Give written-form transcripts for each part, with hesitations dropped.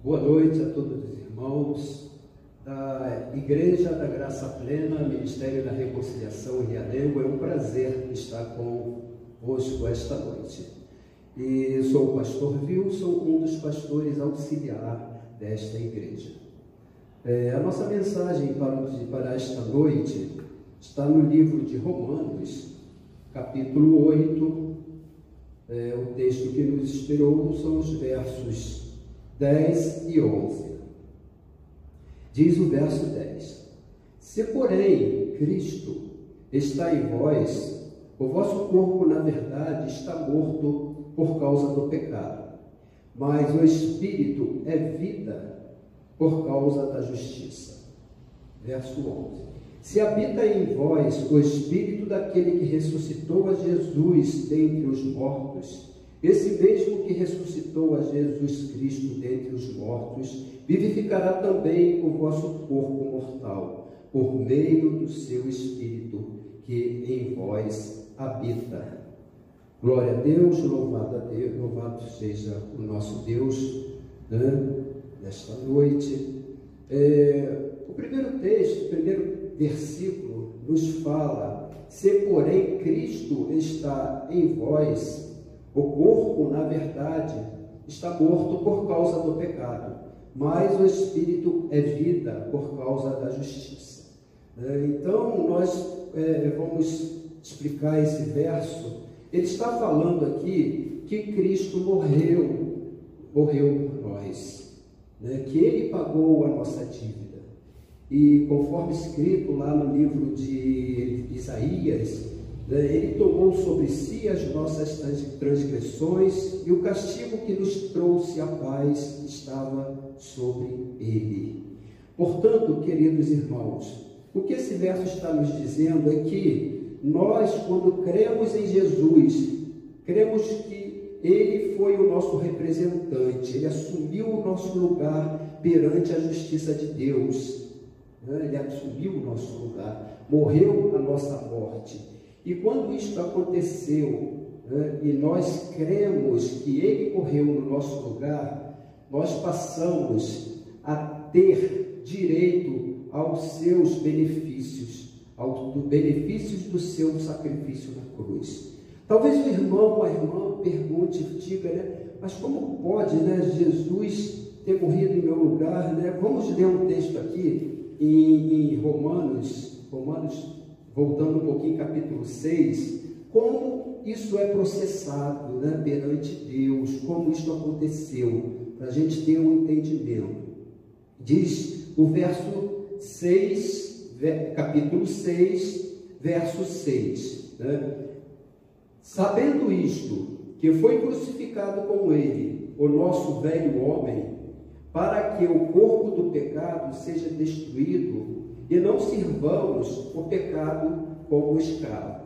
Boa noite a todos os irmãos da Igreja da Graça Plena, Ministério da Reconciliação em Realengo. É um prazer estar convosco esta noite. E sou o pastor Wilson, um dos pastores auxiliar desta igreja. A nossa mensagem para esta noite está no livro de Romanos, capítulo 8. O texto que nos inspirou são os versos 10 e 11. Diz o verso 10: Se, porém, Cristo está em vós, o vosso corpo, na verdade, está morto por causa do pecado, mas o Espírito é vida por causa da justiça. Verso 11: Se habita em vós o Espírito daquele que ressuscitou a Jesus dentre os mortos, esse mesmo que ressuscitou a Jesus Cristo dentre os mortos, vivificará também o vosso corpo mortal, por meio do seu Espírito que em vós habita. Glória a Deus, louvado seja o nosso Deus, nesta noite. O primeiro texto, o primeiro versículo nos fala: se porém Cristo está em vós, o corpo, na verdade, está morto por causa do pecado, mas o Espírito é vida por causa da justiça. Então, nós vamos explicar esse verso. Ele está falando aqui que Cristo morreu por nós, que Ele pagou a nossa dívida. E conforme escrito lá no livro de Isaías, Ele tomou sobre si as nossas transgressões, e o castigo que nos trouxe a paz estava sobre Ele. Portanto, queridos irmãos, o que esse verso está nos dizendo é que nós, quando cremos em Jesus, cremos que Ele foi o nosso representante, Ele assumiu o nosso lugar perante a justiça de Deus. Ele assumiu o nosso lugar, morreu a nossa morte. E quando isto aconteceu, e nós cremos que Ele morreu no nosso lugar, nós passamos a ter direito aos seus benefícios, aos benefícios do seu sacrifício na cruz. Talvez o irmão ou a irmã pergunte, diga, mas como pode, Jesus ter morrido em meu lugar, Vamos ler um texto aqui em Romanos, voltando um pouquinho, capítulo 6, como isso é processado perante Deus, como isso aconteceu, para a gente ter um entendimento. Diz o verso 6, capítulo 6, verso 6, Sabendo isto, que foi crucificado com ele o nosso velho homem, para que o corpo do pecado seja destruído, e não sirvamos o pecado como escravo.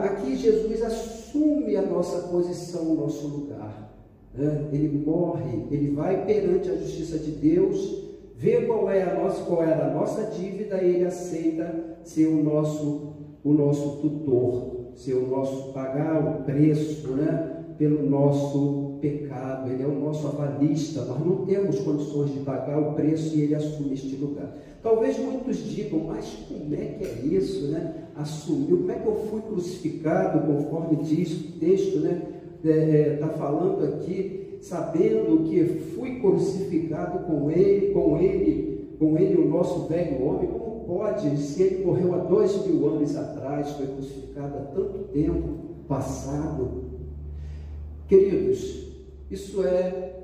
Aqui Jesus assume a nossa posição, o nosso lugar. Ele morre, ele vai perante a justiça de Deus, vê qual era a nossa dívida, e ele aceita ser o nosso tutor, ser o nosso, pagar o preço, pelo nosso pecado. Ele é o nosso avalista. Nós não temos condições de pagar o preço, e ele assume este lugar. Talvez muitos digam, mas como é que é isso, Assumiu, como é que eu fui crucificado, conforme diz o texto, está falando aqui, sabendo que fui crucificado com ele, o nosso velho homem. Como pode, se ele morreu há 2000 anos atrás, foi crucificado há tanto tempo passado? Queridos, isso é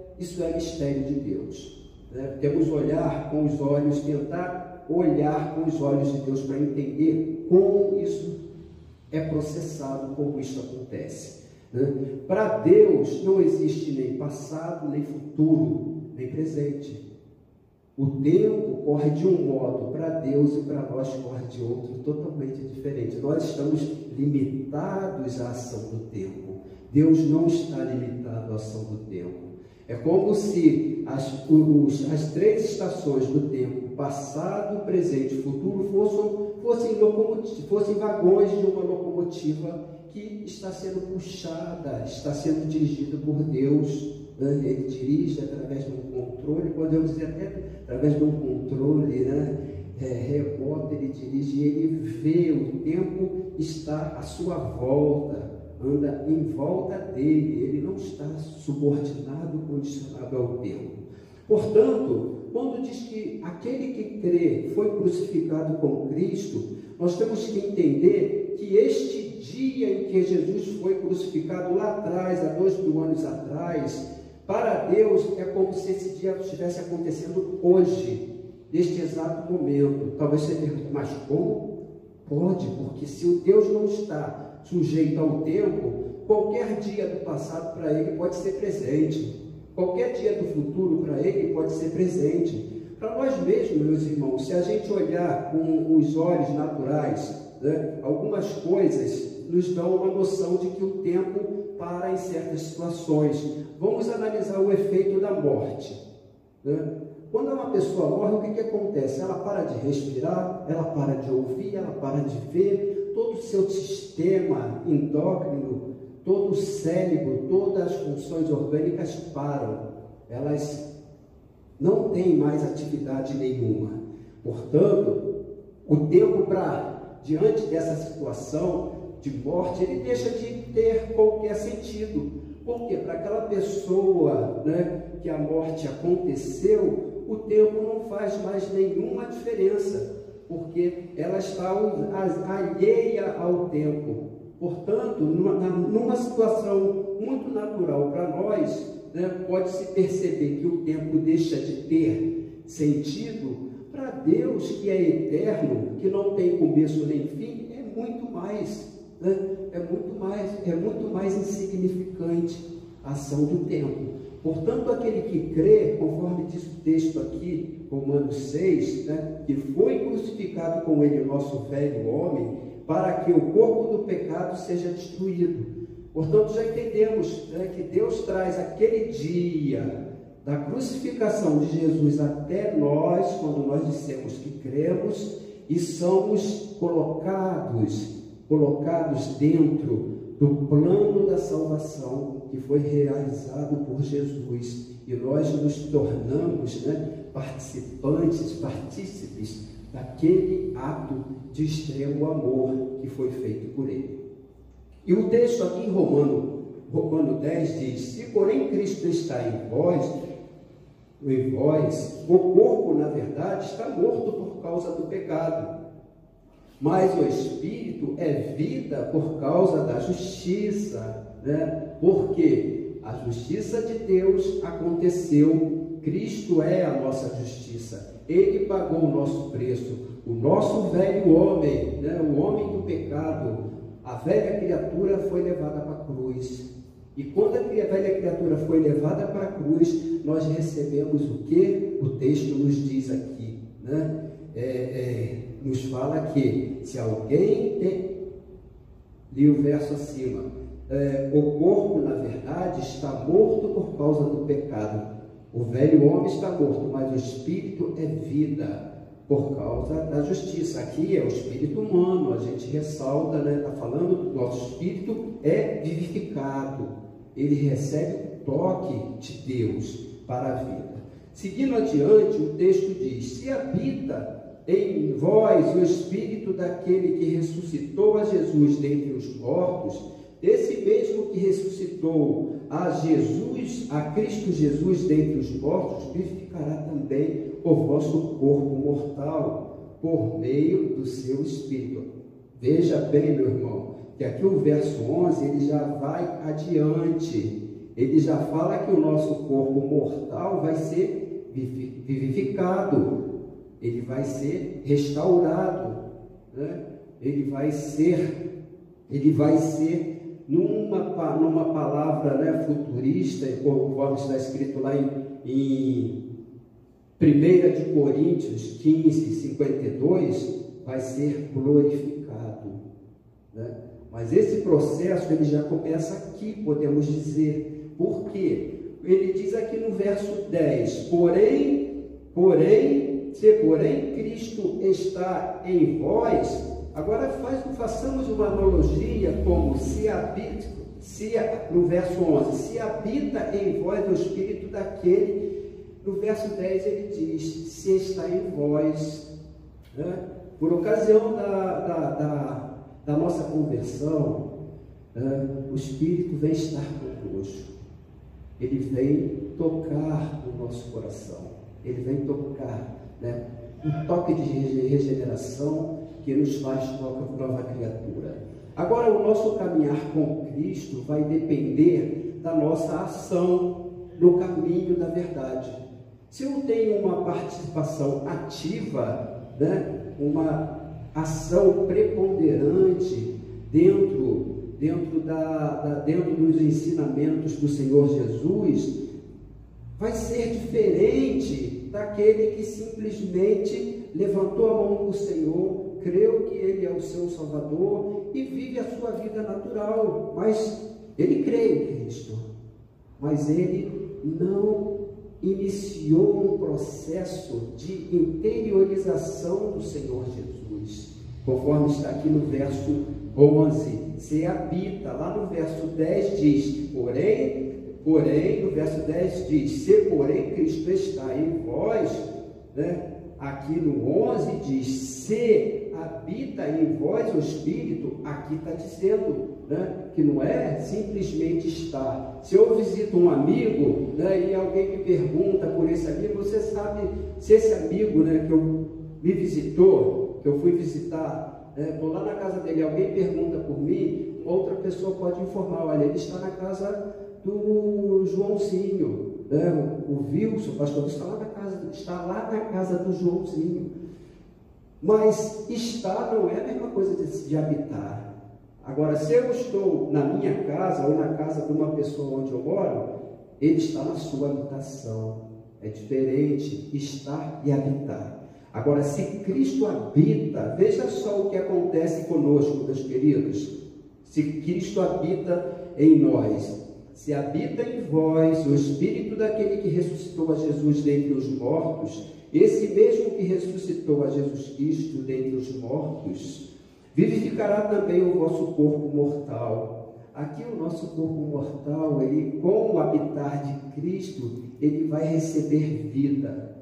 mistério de Deus. Temos que olhar com os olhos, tentar olhar com os olhos de Deus para entender como isso é processado, como isso acontece. Para Deus não existe nem passado, nem futuro, nem presente. O tempo corre de um modo para Deus, e para nós corre de outro, totalmente diferente. Nós estamos limitados à ação do tempo. Deus não está limitado à ação do tempo. É como se as três estações do tempo, passado, presente e futuro, fossem vagões de uma locomotiva que está sendo puxada, está sendo dirigida por Deus. né? Ele dirige através de um controle, podemos dizer até através de um controle, né? Remoto, ele dirige, ele vê, o tempo está à sua volta, anda em volta dele, ele não está subordinado, condicionado ao tempo. Portanto, quando diz que aquele que crê foi crucificado com Cristo, nós temos que entender que este dia em que Jesus foi crucificado lá atrás, há 2000 anos atrás, para Deus é como se esse dia estivesse acontecendo hoje, neste exato momento. Talvez você pergunte, mas como? Pode, porque se o Deus não está sujeito ao tempo, qualquer dia do passado para ele pode ser presente. Qualquer dia do futuro para ele pode ser presente. Para nós mesmos, meus irmãos, se a gente olhar com os olhos naturais, né, algumas coisas nos dão uma noção de que o tempo para em certas situações. Vamos analisar o efeito da morte. Né? Quando uma pessoa morre, o que acontece? Ela para de respirar, ela para de ouvir, ela para de ver, todo o seu sistema endócrino, todo o cérebro, todas as funções orgânicas param, elas não têm mais atividade nenhuma. Portanto, o tempo diante dessa situação de morte, ele deixa de ter qualquer sentido. Por quê? Para aquela pessoa, né, que a morte aconteceu, o tempo não faz mais nenhuma diferença, porque ela está alheia ao tempo. Portanto, numa situação muito natural para nós, né, pode-se perceber que o tempo deixa de ter sentido. Para Deus, que é eterno, que não tem começo nem fim, é muito mais, né? É muito mais insignificante a ação do tempo. Portanto, aquele que crê, conforme diz o texto aqui, Romanos 6, né, que foi crucificado com ele o nosso velho homem, para que o corpo do pecado seja destruído. Portanto, já entendemos, né, que Deus traz aquele dia da crucificação de Jesus até nós, quando nós dissemos que cremos e somos colocados dentro do plano da salvação que foi realizado por Jesus, e nós nos tornamos, né, partícipes daquele ato de extremo amor que foi feito por ele. E o texto aqui em Romano 10 diz: se porém Cristo está em vós, o corpo, na verdade, está morto por causa do pecado, mas o Espírito é vida por causa da justiça, né? Porque a justiça de Deus aconteceu, Cristo é a nossa justiça, Ele pagou o nosso preço, o nosso velho homem, né? O homem do pecado, a velha criatura foi levada para a cruz. E quando a velha criatura foi levada para a cruz, nós recebemos o que o texto nos diz aqui, né? Nos fala que se alguém li o verso acima, o corpo, na verdade, está morto por causa do pecado. O velho homem está morto, mas o espírito é vida por causa da justiça. Aqui é o espírito humano, a gente ressalta, né? Está falando do nosso espírito é vivificado, ele recebe o toque de Deus para a vida. Seguindo adiante, o texto diz: se habita em vós o Espírito daquele que ressuscitou a Jesus dentre os mortos, esse mesmo que ressuscitou a Cristo Jesus dentre os mortos, vivificará também o vosso corpo mortal, por meio do seu Espírito. Veja bem, meu irmão, que aqui o verso 11, ele já vai adiante, ele já fala que o nosso corpo mortal vai ser vivificado, ele vai ser restaurado, né? ele vai ser numa palavra, né, futurista, conforme está escrito lá em 1 Coríntios 15, 52, vai ser glorificado, né? Mas esse processo ele já começa aqui, podemos dizer. Por quê? Ele diz aqui no verso 10, se porém Cristo está em vós. Agora façamos uma analogia como se no verso 11, se habita em vós o Espírito daquele, no verso 10 ele diz, se está em vós, né? Por ocasião da nossa conversão, o Espírito vem estar conosco, ele vem tocar no nosso coração, ele vem tocar, né? Um toque de regeneração que nos faz nova criatura. Agora, o nosso caminhar com Cristo vai depender da nossa ação no caminho da verdade. Se eu tenho uma participação ativa, né, uma ação preponderante dentro dos ensinamentos do Senhor Jesus, vai ser diferente daquele que simplesmente levantou a mão para o Senhor, creu que Ele é o seu Salvador e vive a sua vida natural, mas ele crê em Cristo, mas ele não iniciou um processo de interiorização do Senhor Jesus, conforme está aqui no verso 11, se habita, lá no verso 10 diz, porém, no verso 10 diz, se porém Cristo está em vós, né? Aqui no 11 diz, se habita em vós o Espírito, aqui está dizendo, né, que não é simplesmente estar. Se eu visito um amigo, né, e alguém me pergunta por esse amigo, você sabe se esse amigo, né, que me visitou, que eu fui visitar, estou lá na casa dele, alguém pergunta por mim, outra pessoa pode informar, olha, ele está na casa do Joãozinho, né? O Wilson, o pastor, está lá na casa do Joãozinho. Mas estar não é a mesma coisa de habitar. Agora, se eu estou na minha casa ou na casa de uma pessoa onde eu moro, ele está na sua habitação. É diferente estar e habitar. Agora, se Cristo habita, veja só o que acontece conosco, meus queridos. Se Cristo habita em nós, se habita em vós o Espírito daquele que ressuscitou a Jesus dentre os mortos, esse mesmo que ressuscitou a Jesus Cristo dentre os mortos, vivificará também o vosso corpo mortal. Aqui o nosso corpo mortal, ele, com o habitar de Cristo, ele vai receber vida,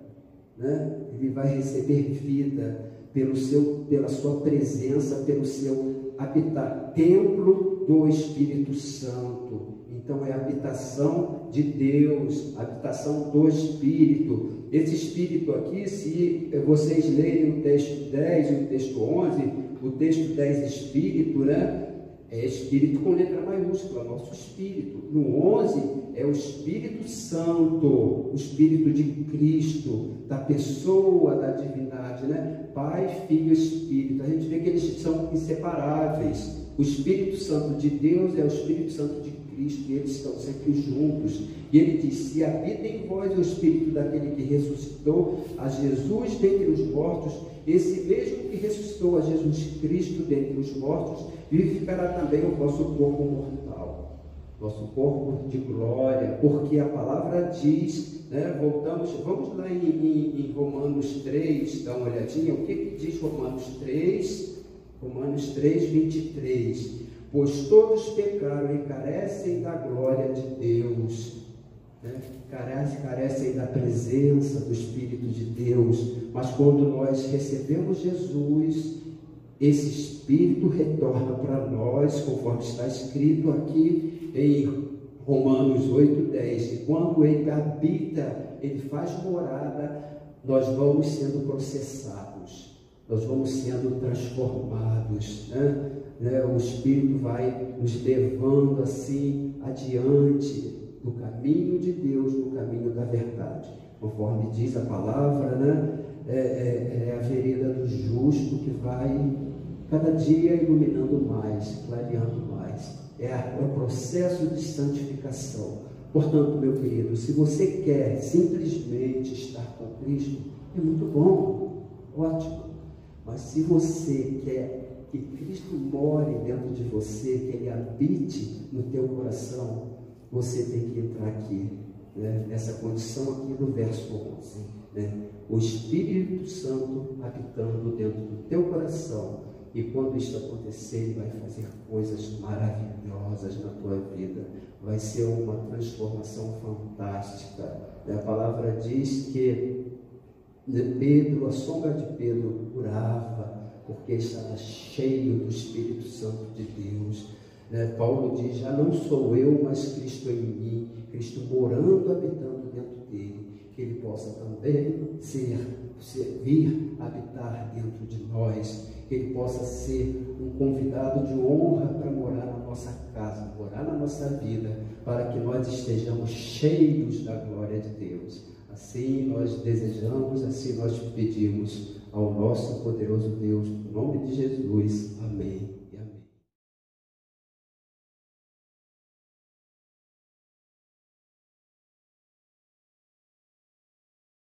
né? Ele vai receber vida pela sua presença, pelo seu habitar, templo do Espírito Santo. Então é a habitação de Deus, a habitação do Espírito. Esse Espírito aqui, se vocês lerem o texto 10 e o texto 11, o texto 10 Espírito, né? É Espírito com letra maiúscula, nosso Espírito. No 11 é o Espírito Santo, o Espírito de Cristo, da pessoa da divindade, né? Pai, Filho e Espírito. A gente vê que eles são inseparáveis. O Espírito Santo de Deus é o Espírito Santo de Cristo e eles estão sempre juntos. E ele diz, se habita em vós o Espírito daquele que ressuscitou a Jesus dentre os mortos, esse mesmo que ressuscitou a Jesus Cristo dentre os mortos, vivificará também o vosso corpo mortal, nosso corpo de glória, porque a palavra diz, né, vamos lá em Romanos 3, dá uma olhadinha, o que diz Romanos 3, 23, pois todos pecaram e carecem da glória de Deus, né? Carecem da presença do Espírito de Deus, mas quando nós recebemos Jesus, esse Espírito retorna para nós, conforme está escrito aqui em Romanos 8:10, e quando Ele habita, Ele faz morada, nós vamos sendo processados, nós vamos sendo transformados, né? O Espírito vai nos levando assim adiante do caminho de Deus, no caminho da verdade, conforme diz a palavra, né? É a vereda do justo que vai cada dia iluminando mais, clareando mais. É o processo de santificação. Portanto, meu querido, se você quer simplesmente estar com Cristo, é muito bom, ótimo. Mas se você quer que Cristo more dentro de você, que Ele habite no teu coração, você tem que entrar aqui, né? Nessa condição aqui do verso 11, né? O Espírito Santo habitando dentro do teu coração, E quando isso acontecer, Ele vai fazer coisas maravilhosas na tua vida. Vai ser uma transformação fantástica. A palavra diz que Pedro, a sombra de Pedro curava, porque estava cheio do Espírito Santo de Deus. Paulo diz, já não sou eu, mas Cristo em mim, Cristo morando, habitando dentro dele, que ele possa também vir habitar dentro de nós, que ele possa ser um convidado de honra para morar na nossa casa, morar na nossa vida, para que nós estejamos cheios da glória de Deus. Assim nós desejamos, assim nós pedimos ao nosso poderoso Deus, em nome de Jesus. Amém.